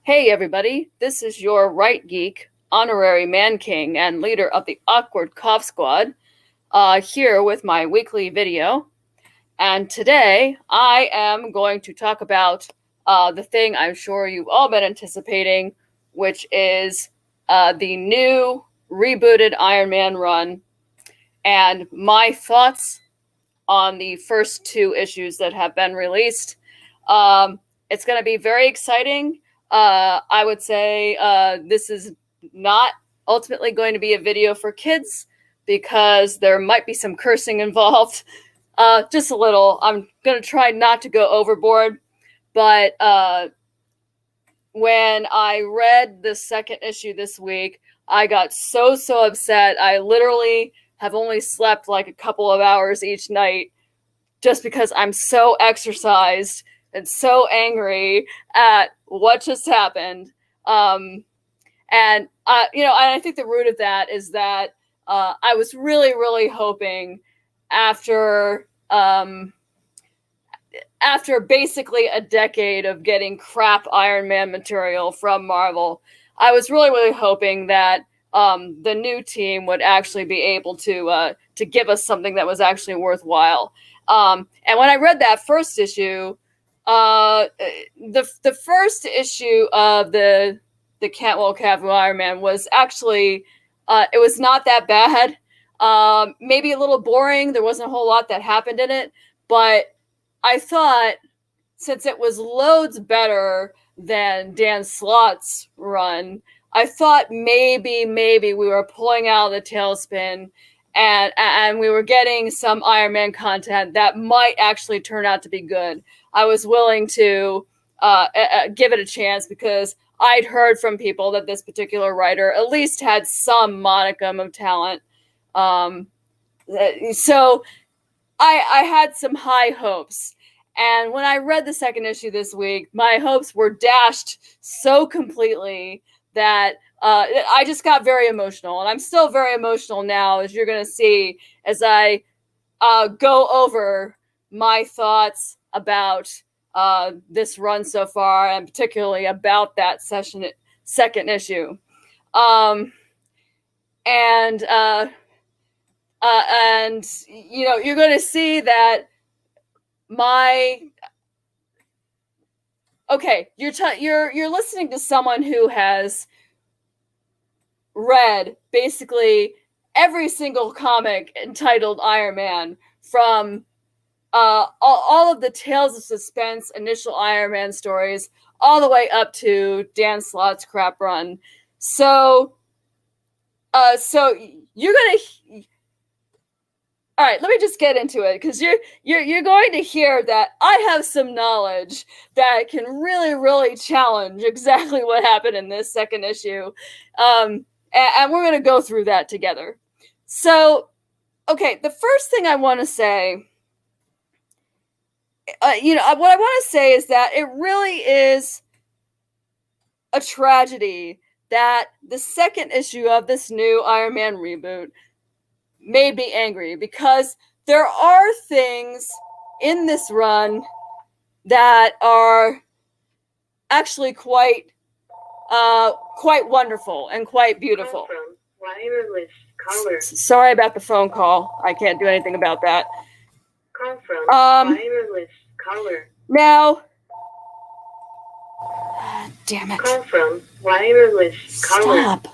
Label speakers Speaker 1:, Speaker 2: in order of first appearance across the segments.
Speaker 1: Hey everybody, this is your Right Geek, honorary man king, and leader of the Awkward Cough Squad, here with my weekly video. And today I am going to talk about the thing I'm sure you've all been anticipating, which is the new rebooted Iron Man run and my thoughts on the first two issues that have been released. It's going to be very exciting. I would say this is not ultimately going to be a video for kids because there might be some cursing involved. Just a little. I'm going to try not to go overboard. But when I read the second issue this week, I got so upset. I literally have only slept like a couple of hours each night just because I'm so exercised and so angry at what just happened. And I think the root of that is that I was really hoping after basically a decade of getting crap Iron Man material from Marvel, I was really hoping that the new team would actually be able to give us something that was actually worthwhile. And when I read that first issue, the first issue of the Cantwell Iron Man was actually it was not that bad. Maybe a little boring. There wasn't a whole lot that happened in it, but I thought since it was loads better than Dan Slott's run, I thought maybe we were pulling out of the tailspin and we were getting some Iron Man content that might actually turn out to be good. I was willing to give it a chance because I'd heard from people that this particular writer at least had some modicum of talent. So I had some high hopes. And when I read the second issue this week, my hopes were dashed so completely that I just got very emotional. And I'm still very emotional now, as you're going to see as I go over my thoughts about this run so far, and particularly about that second issue. And you're going to see that you're listening to someone who has read basically every single comic entitled Iron Man, from all of the Tales of Suspense initial Iron Man stories all the way up to Dan Slott's crap run. So you're gonna. All right, let me just get into it, because you're going to hear that I have some knowledge that can really challenge exactly what happened in this second issue, and we're going to go through that together. So, okay, the first thing I want to say, what I want to say is that it really is a tragedy that the second issue of this new Iron Man reboot made me angry, because there are things in this run that are actually quite wonderful and quite beautiful.
Speaker 2: Wireless color.
Speaker 1: Sorry about the phone call. I can't do anything about that.
Speaker 2: Call from wireless color.
Speaker 1: Now, damn it.
Speaker 2: Call from wireless color.
Speaker 1: Stop.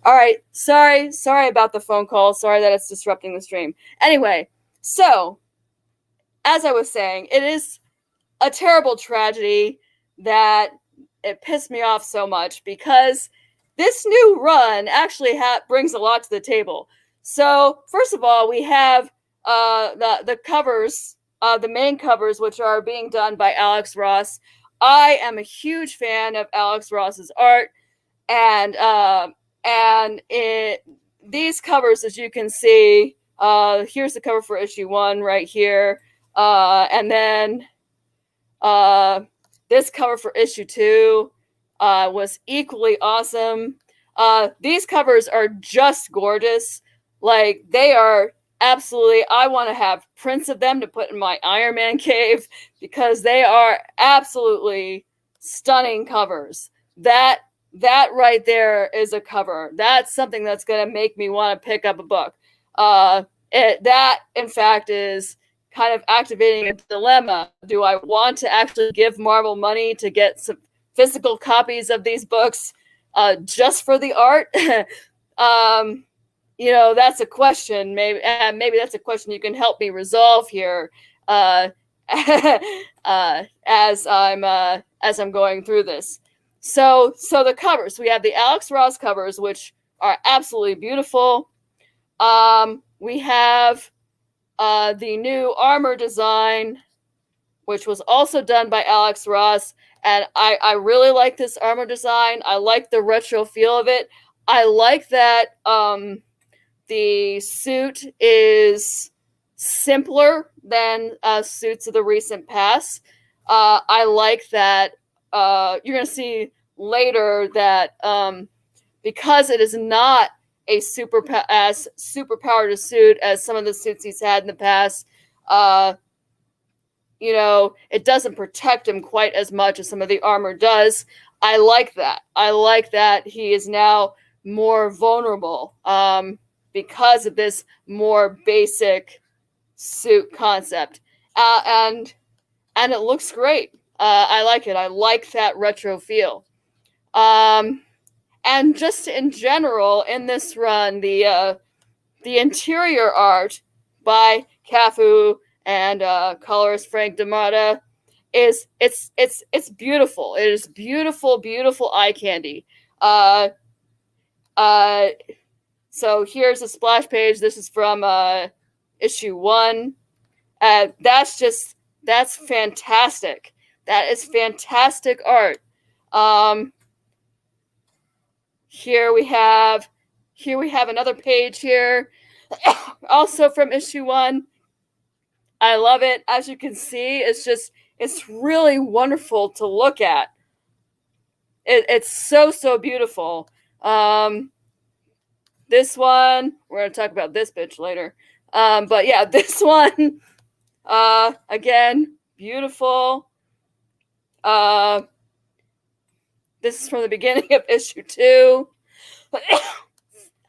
Speaker 1: All right, sorry about the phone call. Sorry that it's disrupting the stream. Anyway, so, as I was saying, it is a terrible tragedy that it pissed me off so much, because this new run actually brings a lot to the table. So, first of all, we have the covers, the main covers, which are being done by Alex Ross. I am a huge fan of Alex Ross's art, and these covers, as you can see, here's the cover for issue 1 right here, and then this cover for issue 2 was equally awesome. These covers are just gorgeous. Like, they are absolutely, I want to have prints of them to put in my Iron Man cave, because they are absolutely stunning covers. that right there is a cover. That's something that's going to make me want to pick up a book. That, in fact, is kind of activating a dilemma. Do I want to actually give Marvel money to get some physical copies of these books just for the art? That's a question. Maybe that's a question you can help me resolve here as I'm going through this. So the covers, we have the Alex Ross covers, which are absolutely beautiful. We have the new armor design, which was also done by Alex Ross. And I really like this armor design. I like the retro feel of it. I like that the suit is simpler than suits of the recent past. I like that you're going to see later that because it is not a as superpowered a suit as some of the suits he's had in the past, it doesn't protect him quite as much as some of the armor does. I like that. I like that he is now more vulnerable because of this more basic suit concept. And it looks great. I like it. I like that retro feel. And just in general, in this run, the interior art by Cafu and colorist Frank D'Amata it's beautiful. It is beautiful eye candy. So here's a splash page. This is from issue 1. That's fantastic. That is fantastic art. Here we have another page here, also from issue 1. I love it. As you can see, it's really wonderful to look at. It's so beautiful. This one, we're going to talk about this bitch later. But yeah, this one, again, beautiful. This is from the beginning of issue 2.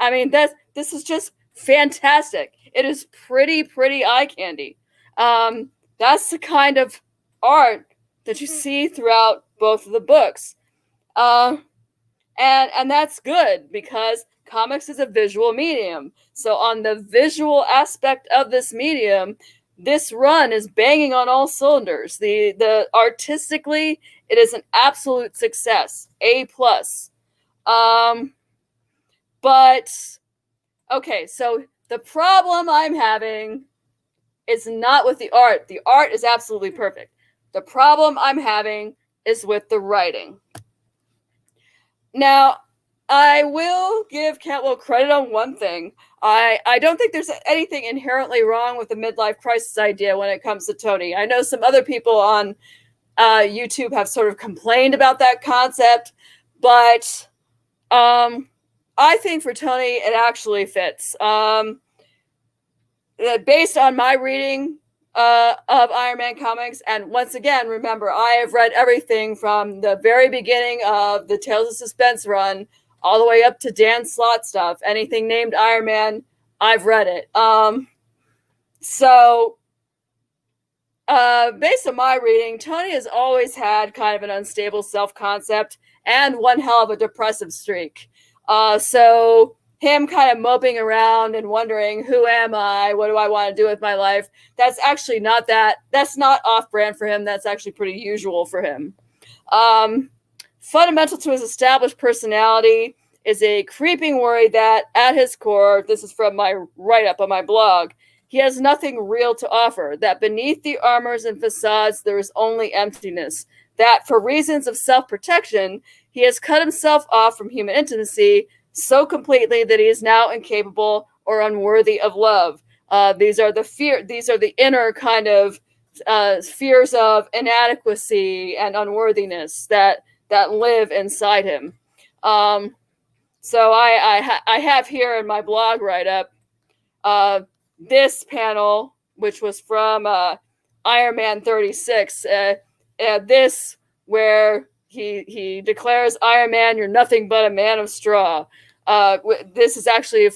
Speaker 1: I mean, this is just fantastic. It is pretty eye candy. That's the kind of art that you see throughout both of the books. And that's good because comics is a visual medium. So on the visual aspect of this medium, this run is banging on all cylinders. The artistically, it is an absolute success. A+. But okay, so the problem I'm having is not with the art. The art is absolutely perfect. The problem I'm having is with the writing. Now, I will give Cantwell credit on one thing. I don't think there's anything inherently wrong with the midlife crisis idea when it comes to Tony. I know some other people on YouTube have sort of complained about that concept, but I think for Tony, it actually fits. Based on my reading of Iron Man comics, and once again, remember, I have read everything from the very beginning of the Tales of Suspense run all the way up to Dan Slott stuff. Anything named Iron Man, I've read it. So based on my reading, Tony has always had kind of an unstable self-concept and one hell of a depressive streak. So him kind of moping around and wondering, who am I? What do I want to do with my life? That's actually that's not off-brand for him. That's actually pretty usual for him. Fundamental to his established personality is a creeping worry that, at his core, this is from my write-up on my blog, he has nothing real to offer, that beneath the armors and facades there is only emptiness, that for reasons of self-protection, he has cut himself off from human intimacy so completely that he is now incapable or unworthy of love. These are the inner kind of fears of inadequacy and unworthiness that live inside him. So I have here in my blog write-up this panel, which was from Iron Man 36. This where he declares, Iron Man, you're nothing but a man of straw. This is actually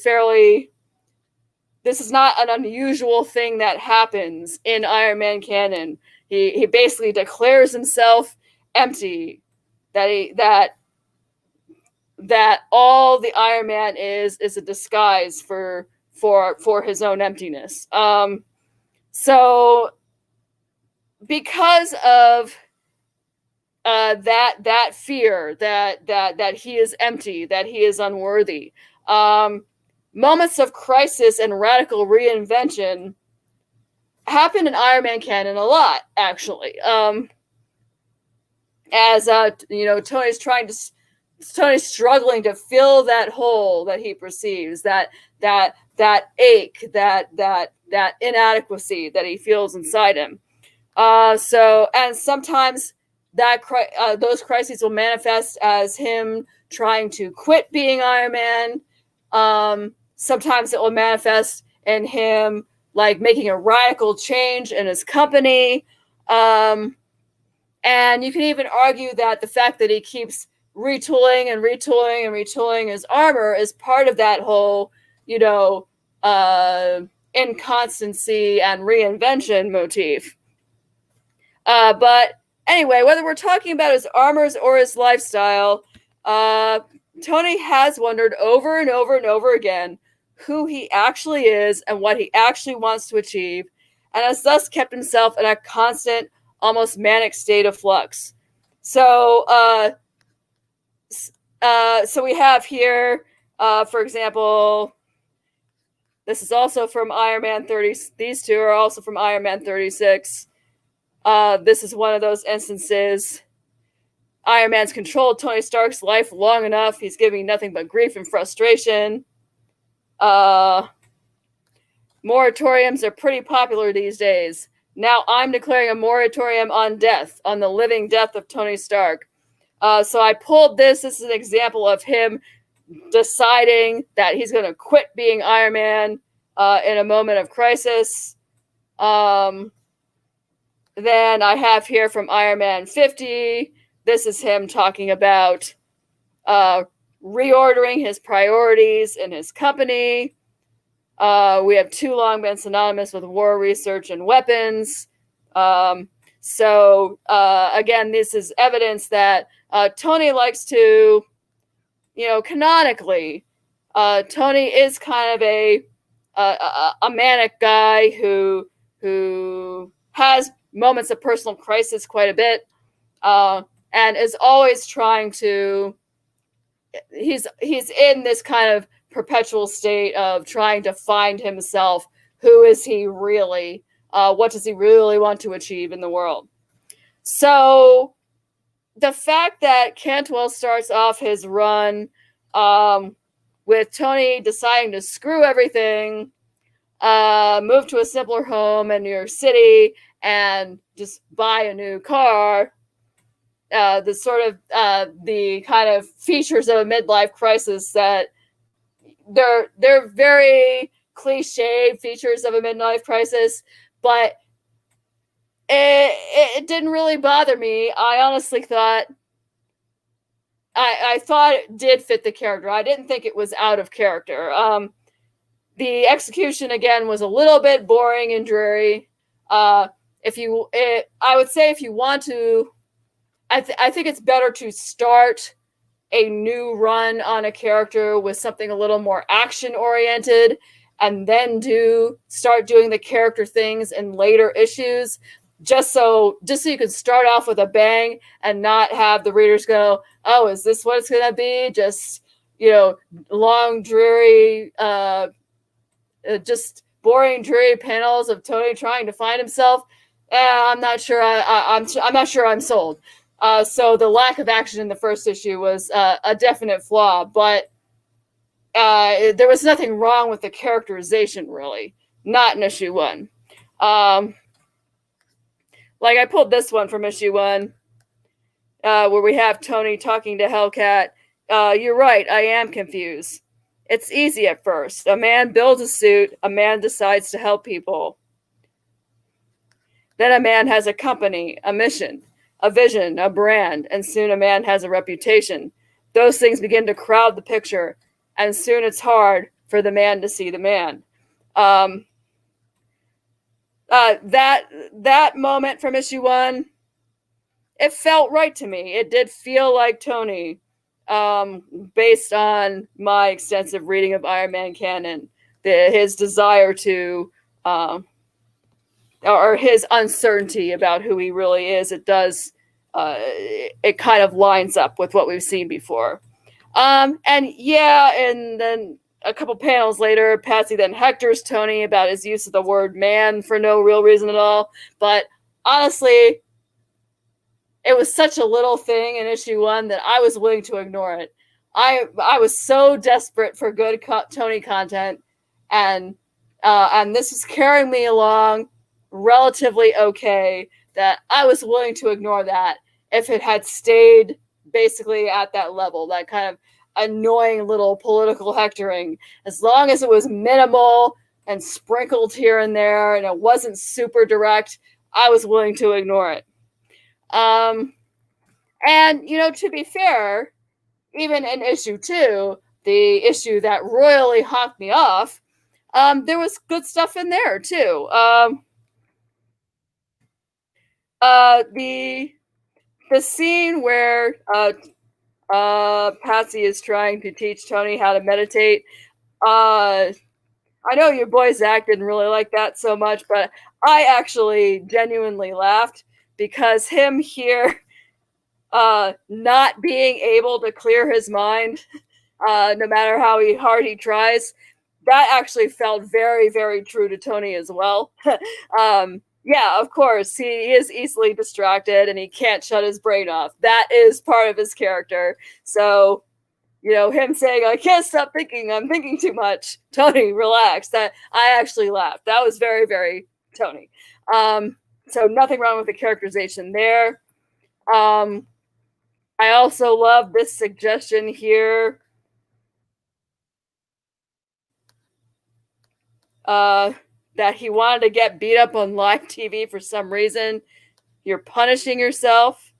Speaker 1: this is not an unusual thing that happens in Iron Man canon. He basically declares himself empty, that all the Iron Man is a disguise for his own emptiness. So because of that fear that he is empty, that he is unworthy, moments of crisis and radical reinvention happen in Iron Man canon a lot, actually. As Tony's struggling to fill that hole that he perceives, that ache, that inadequacy that he feels inside him. And sometimes those crises will manifest as him trying to quit being Iron Man. Sometimes it will manifest in him like making a radical change in his company. And you can even argue that the fact that he keeps retooling his armor is part of that whole, inconstancy and reinvention motif. But anyway, whether we're talking about his armors or his lifestyle, Tony has wondered over and over and over again who he actually is and what he actually wants to achieve, and has thus kept himself in a constant, almost manic state of flux. So we have here, for example, this is also from Iron Man 30. These two are also from Iron Man 36. This is one of those instances. Iron Man's controlled Tony Stark's life long enough. He's giving nothing but grief and frustration. Moratoriums are pretty popular these days. Now I'm declaring a moratorium on death, on the living death of Tony Stark. So I pulled this. This is an example of him deciding that he's going to quit being Iron Man in a moment of crisis. Then I have here from Iron Man 50. This is him talking about reordering hhis priorities in his company. We have too long been synonymous with war research and weapons. So again, this is evidence that Tony likes to, canonically, Tony is kind of a manic guy who has moments of personal crisis quite a bit, and is always trying to. He's in this kind of perpetual state of trying to find himself. Who is he really? What does he really want to achieve in the world? So the fact that Cantwell starts off his run with Tony deciding to screw everything, move to a simpler home in New York City, and just buy a new car, the kind of features of a midlife crisis that they're very cliched features of a midlife crisis, but it didn't really bother me. I honestly thought I thought it did fit the character. I didn't think it was out of character. The execution again was a little bit boring and dreary. I would say if you want to, I think it's better to start a new run on a character with something a little more action oriented, and then start doing the character things in later issues, just so you can start off with a bang and not have the readers go, oh, is this what it's gonna be? Just long, dreary, just boring, dreary panels of Tony trying to find himself. I'm not sure. I'm not sure I'm sold. So the lack of action in the first issue was a definite flaw, but there was nothing wrong with the characterization, really. Not in issue 1. Like I pulled this one from issue 1, where we have Tony talking to Hellcat. You're right, I am confused. It's easy at first. A man builds a suit, a man decides to help people. Then a man has a company, a mission. a vision, a brand, and soon a man has a reputation. Those things begin to crowd the picture, and soon it's hard for the man to see the man. Um, that moment from issue 1, it felt right to me. It did feel like Tony, based on my extensive reading of Iron Man canon. His desire to, or his uncertainty about who he really is, it does, it kind of lines up with what we've seen before. And then a couple panels later, Patsy then hectors Tony about his use of the word man for no real reason at all. But honestly, it was such a little thing in issue 1 that I was willing to ignore it. I was so desperate for good Tony content, and this was carrying me along relatively okay, that I was willing to ignore that if it had stayed basically at that level, that kind of annoying little political hectoring. As long as it was minimal and sprinkled here and there and it wasn't super direct, I was willing to ignore it. And, to be fair, even in issue 2, the issue that royally honked me off, there was good stuff in there too. The scene where Patsy is trying to teach Tony how to meditate. I know your boy Zach didn't really like that so much, but I actually genuinely laughed because him here not being able to clear his mind, no matter how hard he tries, that actually felt very, very true to Tony as well. Yeah, of course, he is easily distracted and he can't shut his brain off. That is part of his character. So, him saying, I can't stop thinking, I'm thinking too much. Tony, relax. That I actually laughed. That was very, very Tony. So nothing wrong with the characterization there. I also love this suggestion here. That he wanted to get beat up on live TV for some reason. You're punishing yourself.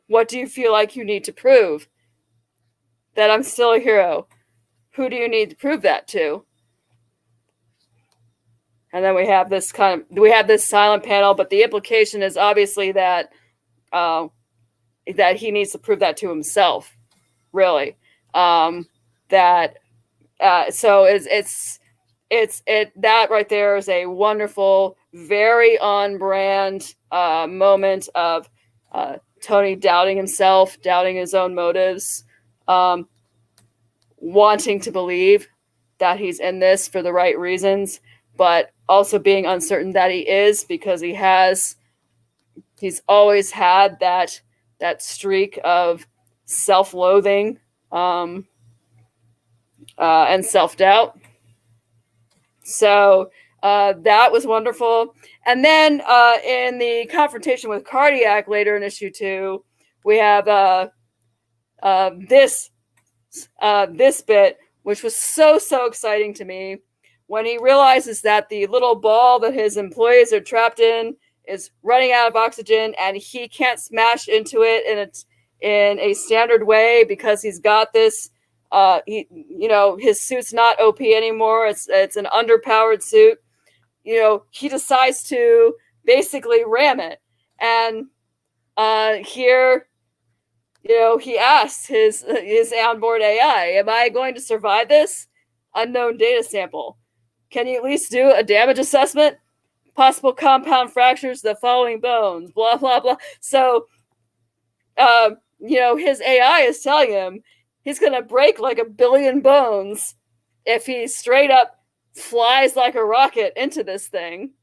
Speaker 1: What do you feel like you need to prove? That I'm still a hero. Who do you need to prove that to? And then we have this silent panel, but the implication is obviously that that he needs to prove that to himself, really. So that right there is a wonderful, very on brand moment of Tony doubting himself, doubting his own motives, wanting to believe that he's in this for the right reasons, but also being uncertain that he is, because he's always had that streak of self-loathing and self-doubt. So that was wonderful. And then in the confrontation with Cardiac later in issue 2, we have this bit, which was so exciting to me, when he realizes that the little ball that his employees are trapped in is running out of oxygen, and he can't smash into it in a standard way because he's got this. His suit's not OP anymore. It's an underpowered suit. He decides to basically ram it, and here, he asks his onboard AI, "Am I going to survive this? Unknown data sample. Can you at least do a damage assessment? Possible compound fractures to the following bones, blah, blah, blah." So, his AI is telling him he's going to break like 1 billion bones if he straight up flies like a rocket into this thing.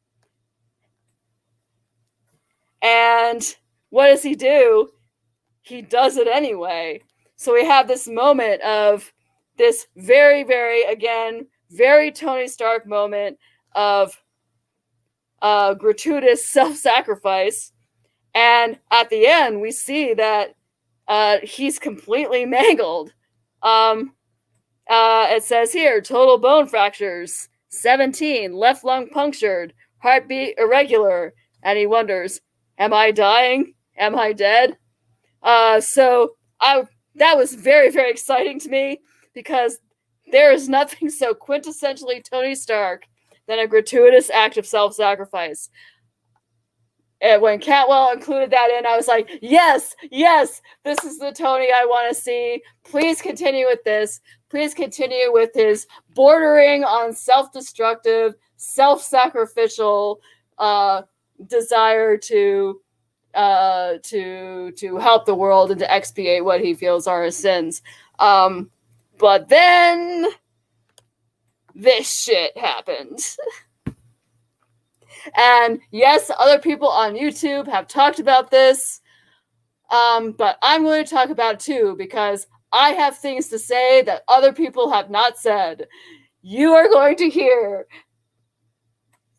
Speaker 1: And what does he do? He does it anyway. So we have this moment of this very, very, again, very Tony Stark moment of gratuitous self-sacrifice. And at the end, we see that he's completely mangled. It says here, total bone fractures, 17, left lung punctured, heartbeat irregular. And he wonders, Am I dying? Am I dead? So that was very, very exciting to me because there is nothing so quintessentially Tony Stark than a gratuitous act of self-sacrifice. And when Cantwell included that in, I was like, yes, this is the Tony I want to see. Please continue with this. Please continue with his bordering on self-destructive, self-sacrificial desire to help the world and to expiate what he feels are his sins. But then this shit happened. And yes, other people on YouTube have talked about this, but I'm going to talk about it too because I have things to say that other people have not said. You are going to hear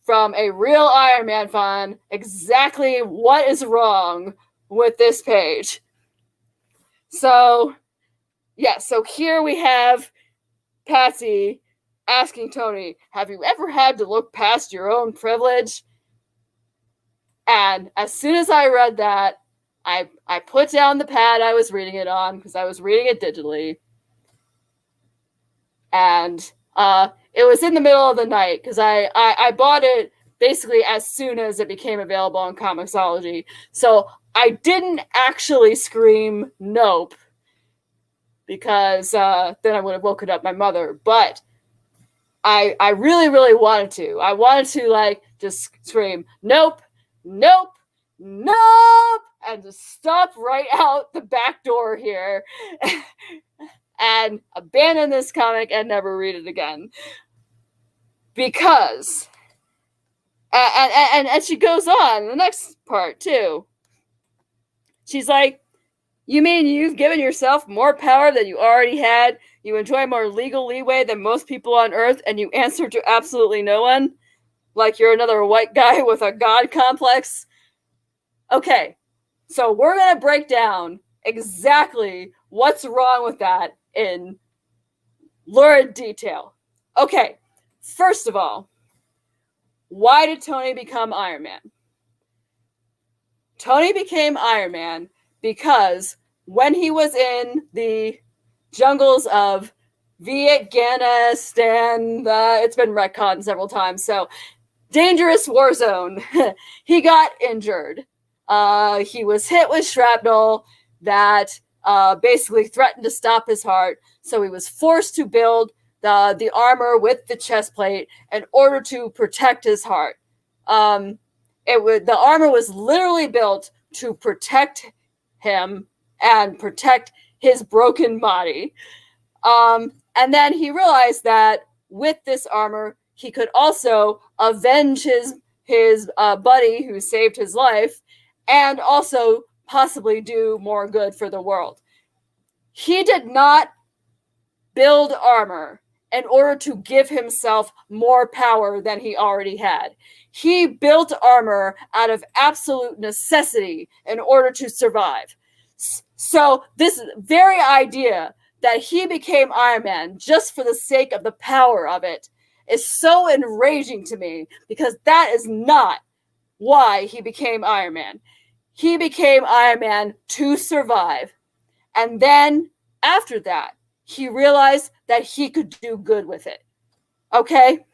Speaker 1: from a real Iron Man fan exactly what is wrong with this page. So, yeah, so here we have Patsy asking Tony, have you ever had to look past your own privilege? And as soon as I read that, I put down the pad I was reading it on because I was reading it digitally. And it was in the middle of the night because I bought it basically as soon as it became available on Comixology. So I didn't actually scream nope because then I would have woken up my mother. But I really, really wanted to. I wanted to like just scream nope, nope, nope, and just stop right out the back door here and abandon this comic and never read it again. Because, and she goes on in the next part too. She's like, you mean you've given yourself more power than you already had? You enjoy more legal leeway than most people on Earth, and you answer to absolutely no one? Like you're another white guy with a god complex? Okay, so we're going to break down exactly what's wrong with that in lurid detail. Okay, first of all, why did Tony become Iron Man? Tony became Iron Man because when he was in the jungles of Afghanistan, it's been retconned several times, so dangerous war zone, he got injured. He was hit with shrapnel that basically threatened to stop his heart, so he was forced to build the armor with the chest plate in order to protect his heart. The armor was literally built to protect him and protect his broken body. And then he realized that with this armor, he could also avenge his buddy who saved his life and also possibly do more good for the world. He did not build armor in order to give himself more power than he already had. He built armor out of absolute necessity in order to survive. So this very idea that he became Iron Man just for the sake of the power of it is so enraging to me because that is not why he became Iron Man. He became Iron Man to survive. And then after that, he realized that he could do good with it. Okay?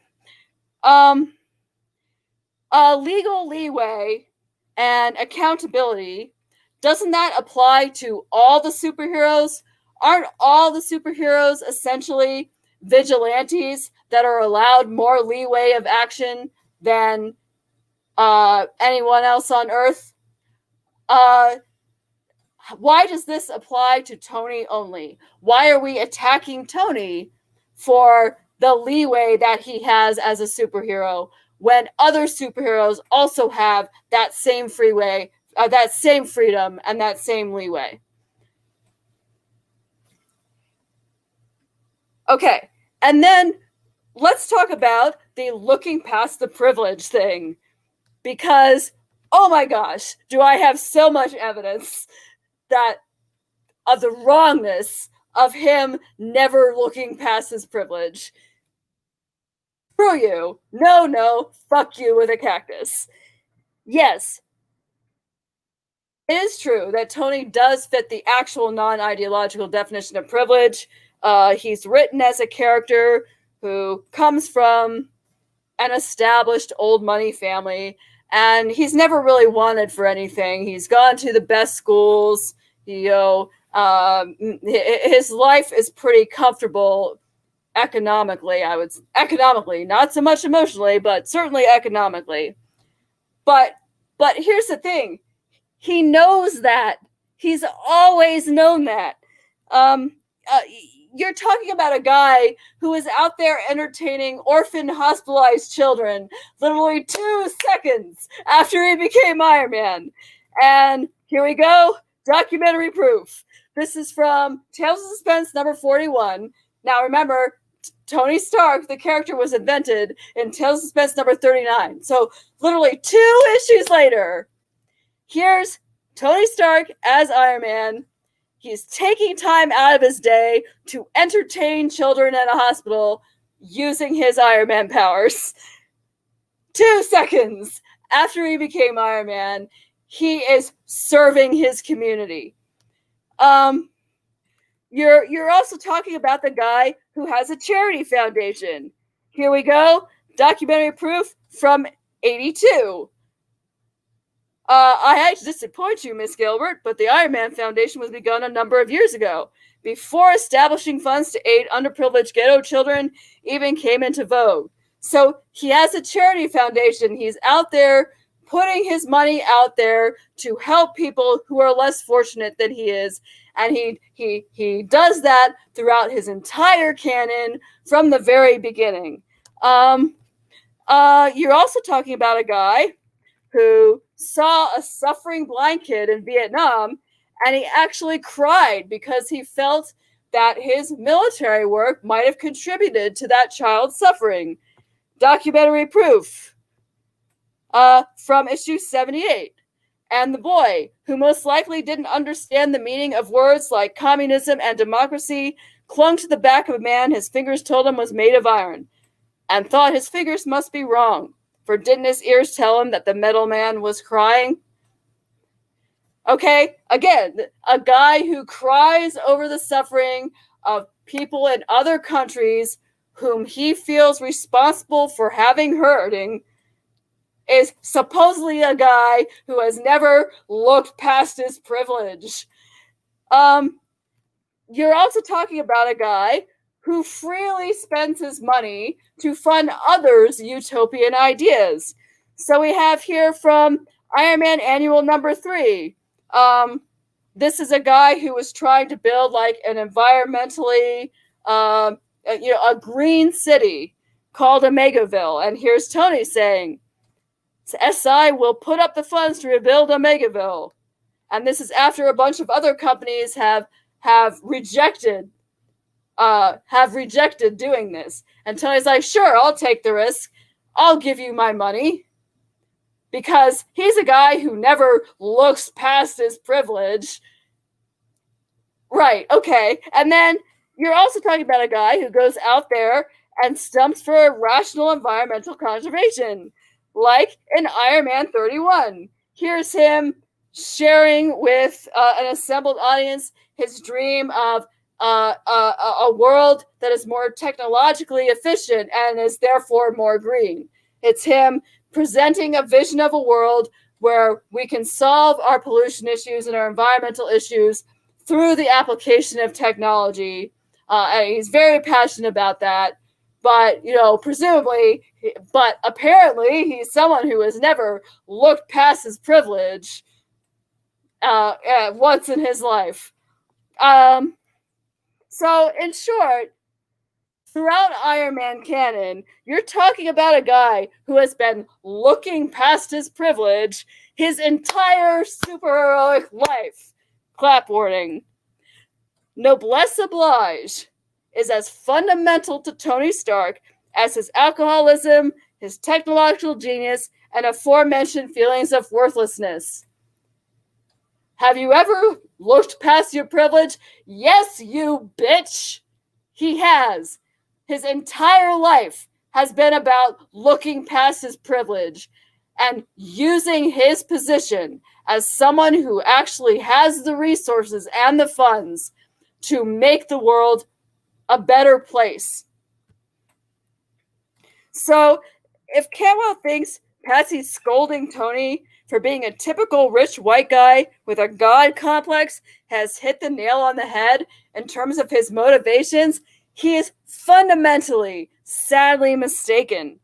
Speaker 1: Legal leeway and accountability, doesn't that apply to all the superheroes? Aren't all the superheroes essentially vigilantes that are allowed more leeway of action than anyone else on Earth? Why does this apply to Tony only? Why are we attacking Tony for the leeway that he has as a superhero when other superheroes also have that same freeway, that same freedom, and that same leeway? Okay, and then let's talk about the looking past the privilege thing. Because, oh my gosh, do I have so much evidence that of the wrongness of him never looking past his privilege. Screw you. No, fuck you with a cactus. Yes, It is true that Tony does fit the actual non-ideological definition of privilege. He's written as a character who comes from an established old money family, and he's never really wanted for anything. He's gone to the best schools. His life is pretty comfortable economically. Economically, not so much emotionally, but certainly economically. But here's the thing. He knows that. He's always known that. You're talking about a guy who is out there entertaining orphan hospitalized children literally 2 seconds after he became Iron Man. And here we go, documentary proof. This is from Tales of Suspense number 41. Now remember, Tony Stark, the character, was invented in Tales of Suspense number 39. So literally 2 issues later, here's Tony Stark as Iron Man. He's taking time out of his day to entertain children at a hospital using his Iron Man powers. 2 seconds after he became Iron Man, he is serving his community. You're also talking about the guy who has a charity foundation. Here we go. Documentary proof from 82. I hate to disappoint you, Miss Gilbert, but the Iron Man Foundation was begun a number of years ago, before establishing funds to aid underprivileged ghetto children even came into vogue. So he has a charity foundation. He's out there putting his money out there to help people who are less fortunate than he is. And he does that throughout his entire canon from the very beginning. You're also talking about a guy who saw a suffering blind kid in Vietnam, and he actually cried because he felt that his military work might have contributed to that child's suffering. Documentary proof from issue 78. And the boy, who most likely didn't understand the meaning of words like communism and democracy, clung to the back of a man his fingers told him was made of iron, and thought his fingers must be wrong, for didn't his ears tell him that the metal man was crying? Okay, again, a guy who cries over the suffering of people in other countries whom he feels responsible for hurting is supposedly a guy who has never looked past his privilege. You're also talking about a guy who freely spends his money to fund others' utopian ideas. So we have here from Iron Man Annual number 3. This is a guy who was trying to build like an environmentally, a green city called Omegaville. And here's Tony saying, SI will put up the funds to rebuild Omegaville. And this is after a bunch of other companies have rejected doing this. And Tony's like, sure, I'll take the risk. I'll give you my money. Because he's a guy who never looks past his privilege. Right, okay. And then you're also talking about a guy who goes out there and stumps for rational environmental conservation, like in Iron Man 31. Here's him sharing with an assembled audience his dream of a world that is more technologically efficient and is therefore more green. It's him presenting a vision of a world where we can solve our pollution issues and our environmental issues through the application of technology. And he's very passionate about that. But, apparently he's someone who has never looked past his privilege once in his life. So, in short, throughout Iron Man canon, you're talking about a guy who has been looking past his privilege his entire superheroic life. Clap warning. Noblesse oblige is as fundamental to Tony Stark as his alcoholism, his technological genius, and aforementioned feelings of worthlessness. Have you ever looked past your privilege? Yes, you bitch! He has. His entire life has been about looking past his privilege. and using his position as someone who actually has the resources and the funds to make the world a better place. So if Cantwell thinks Patsy's scolding Tony for being a typical rich white guy with a god complex has hit the nail on the head in terms of his motivations, he is fundamentally, sadly mistaken.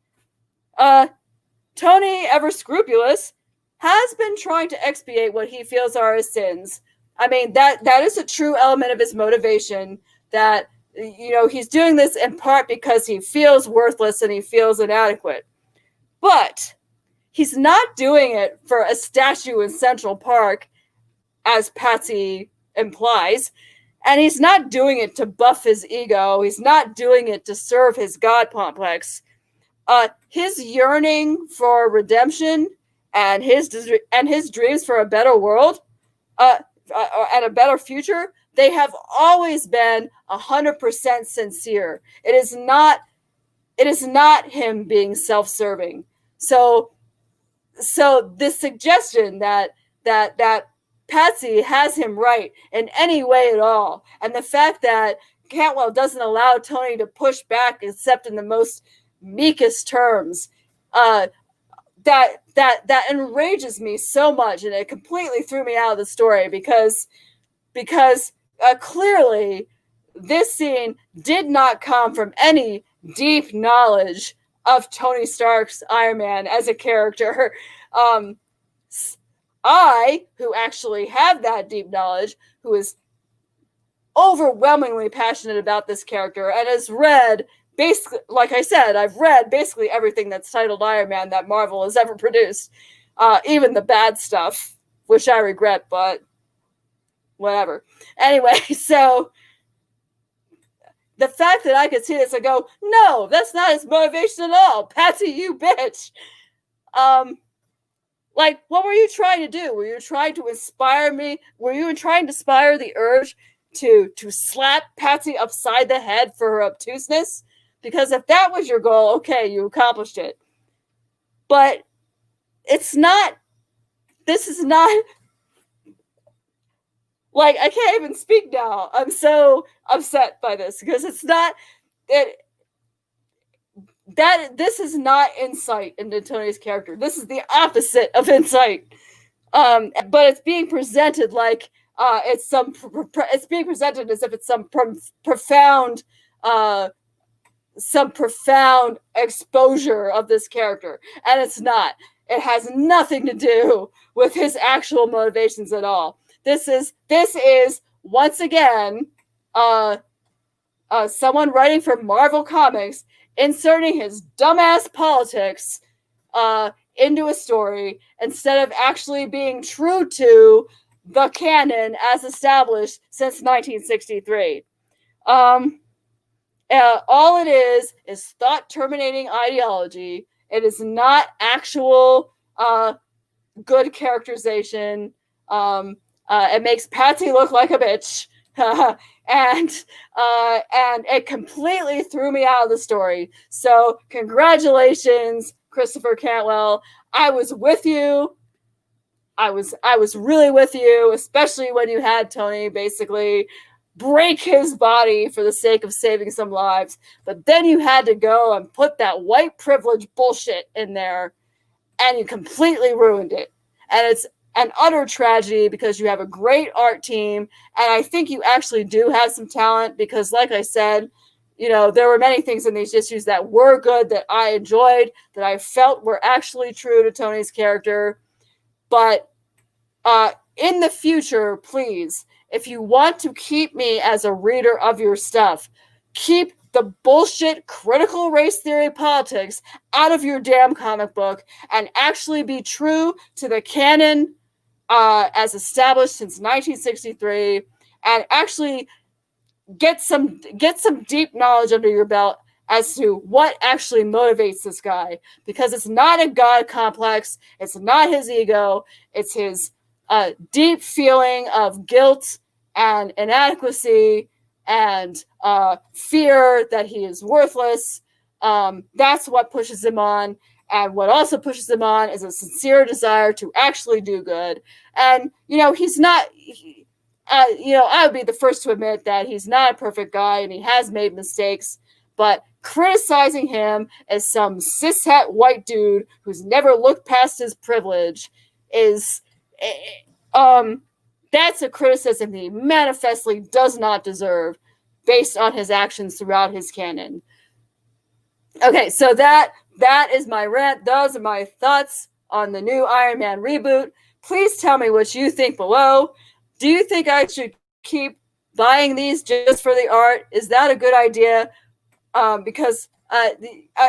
Speaker 1: Tony, ever scrupulous, has been trying to expiate what he feels are his sins. I mean, that is a true element of his motivation, that, you know, he's doing this in part because he feels worthless and he feels inadequate. But he's not doing it for a statue in Central Park, as Patsy implies. And he's not doing it to buff his ego. He's not doing it to serve his god complex. His yearning for redemption and his dreams for a better world and a better future, they have always been 100% sincere. It is not him being self-serving. So this suggestion that Patsy has him right in any way at all, and the fact that Cantwell doesn't allow Tony to push back except in the most meekest terms, that enrages me so much, and it completely threw me out of the story because clearly this scene did not come from any deep knowledge of Tony Stark's Iron Man as a character. I, who actually have that deep knowledge, who is overwhelmingly passionate about this character and has read, basically, like I said, I've read basically everything that's titled Iron Man that Marvel has ever produced, even the bad stuff, which I regret, but whatever. Anyway, so the fact that I could see this and go, no, that's not his motivation at all. Patsy, you bitch. Like, what were you trying to do? Were you trying to inspire me? Were you trying to inspire the urge to slap Patsy upside the head for her obtuseness? Because if that was your goal, okay, you accomplished it. But it's not, this is not, like, I can't even speak now. I'm so upset by this because it's not, this is not insight into Tony's character. This is the opposite of insight. But it's being presented like it's being presented as if it's some profound exposure of this character, and it's not. It has nothing to do with his actual motivations at all. This is once again someone writing for Marvel Comics inserting his dumbass politics into a story instead of actually being true to the canon as established since 1963. All it is thought-terminating ideology. It is not actual good characterization. It makes Patsy look like a bitch. And it completely threw me out of the story. So congratulations, Christopher Cantwell. I was with you. I was really with you, especially when you had Tony basically break his body for the sake of saving some lives. But then you had to go and put that white privilege bullshit in there, and you completely ruined it. And it's an utter tragedy because you have a great art team, and I think you actually do have some talent because, like I said, you know, there were many things in these issues that were good, that I enjoyed, that I felt were actually true to Tony's character. But in the future, please, if you want to keep me as a reader of your stuff, keep the bullshit critical race theory politics out of your damn comic book and actually be true to the canon as established since 1963, and actually get some deep knowledge under your belt as to what actually motivates this guy, because it's not a god complex, it's not his ego, it's his deep feeling of guilt and inadequacy and fear that he is worthless. That's what pushes him on. And what also pushes him on is a sincere desire to actually do good. And, he's not, I would be the first to admit that he's not a perfect guy and he has made mistakes, but criticizing him as some cishet white dude who's never looked past his privilege is, that's a criticism he manifestly does not deserve based on his actions throughout his canon. Okay, so that is my rant. Those are my thoughts on the new Iron Man reboot. Please tell me what you think below. Do you think I should keep buying these just for the art? Is that a good idea? Because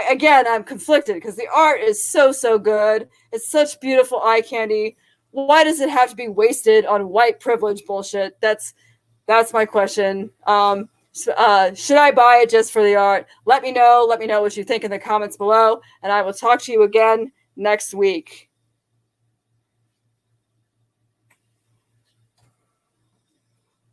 Speaker 1: again, I'm conflicted because the art is so good. It's such beautiful eye candy. Why does it have to be wasted on white privilege bullshit? That's my question. Should I buy it just for the art? Let me know. Let me know what you think in the comments below, and I will talk to you again next week.